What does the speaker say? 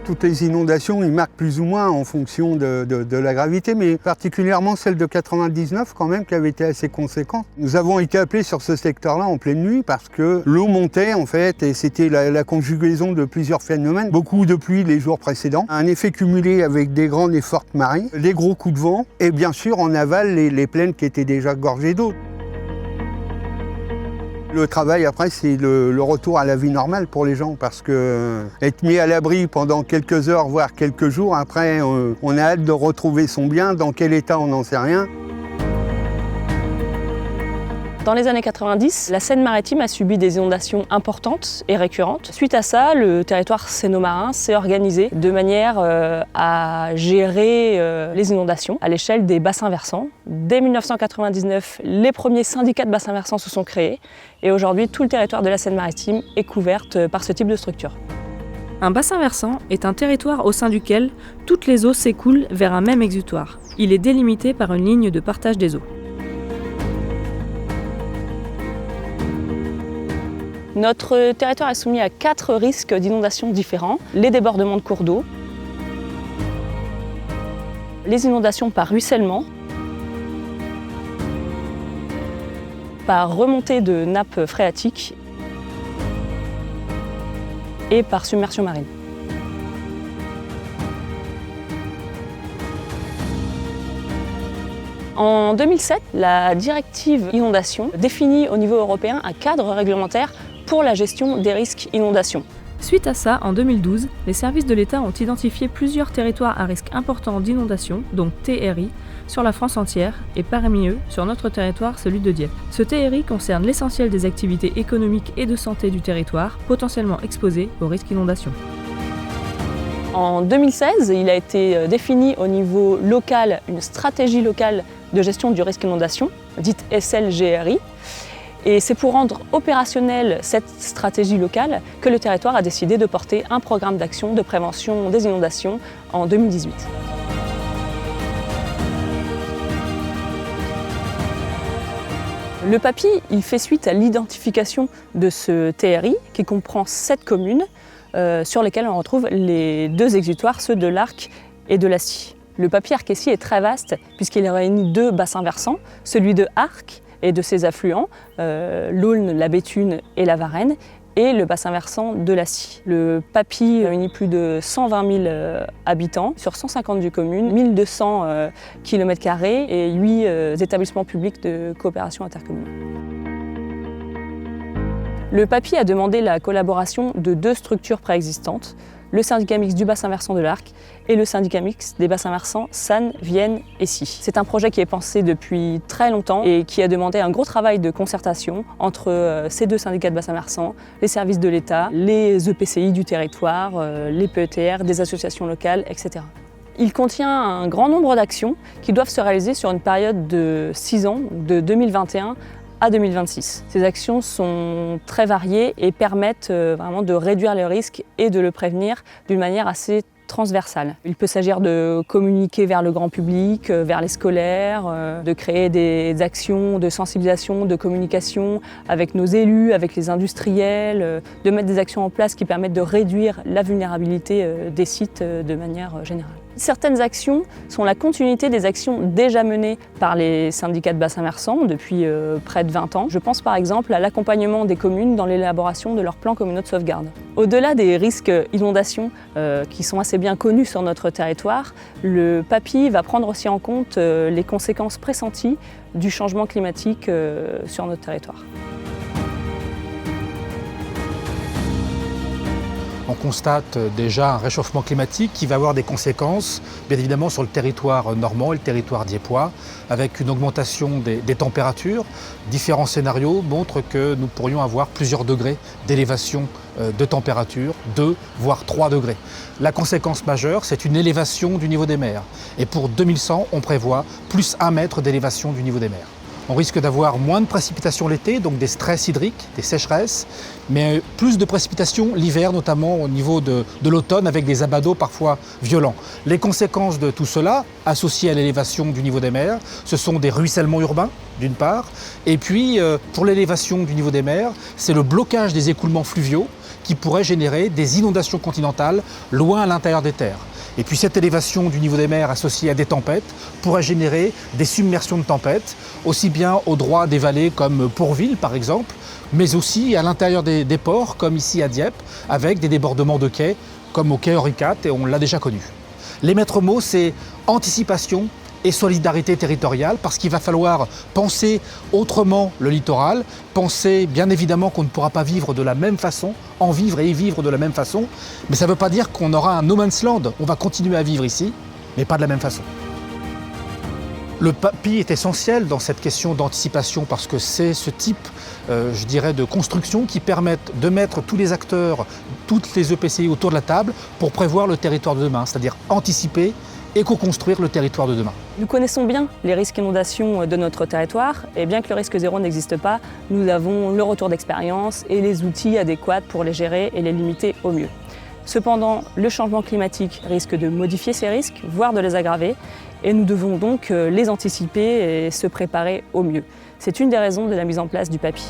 Toutes les inondations, ils marquent plus ou moins en fonction de la gravité, mais particulièrement celle de 99 quand même, qui avait été assez conséquente. Nous avons été appelés sur ce secteur-là en pleine nuit parce que l'eau montait en fait, et c'était la conjugaison de plusieurs phénomènes. Beaucoup de pluie les jours précédents, un effet cumulé avec des grandes et fortes marées, des gros coups de vent, et bien sûr en aval les plaines qui étaient déjà gorgées d'eau. Le travail après, c'est le retour à la vie normale pour les gens parce que être mis à l'abri pendant quelques heures, voire quelques jours, après on a hâte de retrouver son bien. Dans quel état, on n'en sait rien. Dans les années 90, la Seine-Maritime a subi des inondations importantes et récurrentes. Suite à ça, le territoire séno-marin s'est organisé de manière à gérer les inondations à l'échelle des bassins versants. Dès 1999, les premiers syndicats de bassins versants se sont créés et aujourd'hui, tout le territoire de la Seine-Maritime est couvert par ce type de structure. Un bassin versant est un territoire au sein duquel toutes les eaux s'écoulent vers un même exutoire. Il est délimité par une ligne de partage des eaux. Notre territoire est soumis à 4 risques d'inondation différents. Les débordements de cours d'eau, les inondations par ruissellement, par remontée de nappes phréatiques et par submersion marine. En 2007, la directive inondation définit au niveau européen un cadre réglementaire pour la gestion des risques inondations. Suite à ça, en 2012, les services de l'État ont identifié plusieurs territoires à risque important d'inondation, donc TRI, sur la France entière et parmi eux, sur notre territoire, celui de Dieppe. Ce TRI concerne l'essentiel des activités économiques et de santé du territoire, potentiellement exposées au risque inondation. En 2016, il a été défini au niveau local une stratégie locale de gestion du risque inondation, dite SLGRI. Et c'est pour rendre opérationnelle cette stratégie locale que le territoire a décidé de porter un programme d'action de prévention des inondations en 2018. Le PAPI, il fait suite à l'identification de ce TRI qui comprend 7 communes sur lesquelles on retrouve les 2 exutoires, ceux de l'Arc et de la Scie. Le PAPI Arc-et-Scie est très vaste puisqu'il réunit 2 bassins versants, celui de Arc et de ses affluents, l'Aulne, la Béthune et la Varenne, et le bassin versant de la Scie. Le PAPI réunit plus de 120 000 habitants sur 150 communes, 1200 km² et 8 établissements publics de coopération intercommunale. Le PAPI a demandé la collaboration de 2 structures préexistantes, le syndicat mixte du bassin versant de l'Arc et le syndicat mixte des bassins versants Sannes, Vienne et Scie. C'est un projet qui est pensé depuis très longtemps et qui a demandé un gros travail de concertation entre ces 2 syndicats de bassins versants, les services de l'État, les EPCI du territoire, les PETR, des associations locales, etc. Il contient un grand nombre d'actions qui doivent se réaliser sur une période de 6 ans, de 2021 à 2026. Ces actions sont très variées et permettent vraiment de réduire le risque et de le prévenir d'une manière assez transversale. Il peut s'agir de communiquer vers le grand public, vers les scolaires, de créer des actions de sensibilisation, de communication avec nos élus, avec les industriels, de mettre des actions en place qui permettent de réduire la vulnérabilité des sites de manière générale. Certaines actions sont la continuité des actions déjà menées par les syndicats de bassins versants depuis près de 20 ans. Je pense par exemple à l'accompagnement des communes dans l'élaboration de leurs plans communaux de sauvegarde. Au-delà des risques inondations qui sont assez bien connus sur notre territoire, le PAPI va prendre aussi en compte les conséquences pressenties du changement climatique sur notre territoire. On constate déjà un réchauffement climatique qui va avoir des conséquences, bien évidemment, sur le territoire normand et le territoire dieppois, avec une augmentation des températures. Différents scénarios montrent que nous pourrions avoir plusieurs degrés d'élévation de température, 2 voire 3 degrés. La conséquence majeure, c'est une élévation du niveau des mers. Et pour 2100, on prévoit plus 1 mètre d'élévation du niveau des mers. On risque d'avoir moins de précipitations l'été, donc des stress hydriques, des sécheresses, mais plus de précipitations l'hiver, notamment au niveau de l'automne, avec des abados parfois violents. Les conséquences de tout cela, associées à l'élévation du niveau des mers, ce sont des ruissellements urbains, d'une part, et puis pour l'élévation du niveau des mers, c'est le blocage des écoulements fluviaux qui pourrait générer des inondations continentales loin à l'intérieur des terres. Et puis cette élévation du niveau des mers associée à des tempêtes pourrait générer des submersions de tempêtes, aussi bien au droit des vallées comme Pourville par exemple, mais aussi à l'intérieur des ports comme ici à Dieppe, avec des débordements de quais comme au quai Henri IV, et on l'a déjà connu. Les maîtres mots, c'est anticipation et solidarité territoriale, parce qu'il va falloir penser autrement le littoral, penser bien évidemment qu'on ne pourra pas vivre de la même façon, en vivre et y vivre de la même façon, mais ça ne veut pas dire qu'on aura un no man's land, on va continuer à vivre ici, mais pas de la même façon. Le PAPI est essentiel dans cette question d'anticipation parce que c'est ce type, je dirais, de construction qui permettent de mettre tous les acteurs, toutes les EPCI autour de la table pour prévoir le territoire de demain, c'est-à-dire anticiper et co-construire le territoire de demain. Nous connaissons bien les risques d'inondation de notre territoire et bien que le risque zéro n'existe pas, nous avons le retour d'expérience et les outils adéquats pour les gérer et les limiter au mieux. Cependant, le changement climatique risque de modifier ces risques, voire de les aggraver, et nous devons donc les anticiper et se préparer au mieux. C'est une des raisons de la mise en place du PAPI.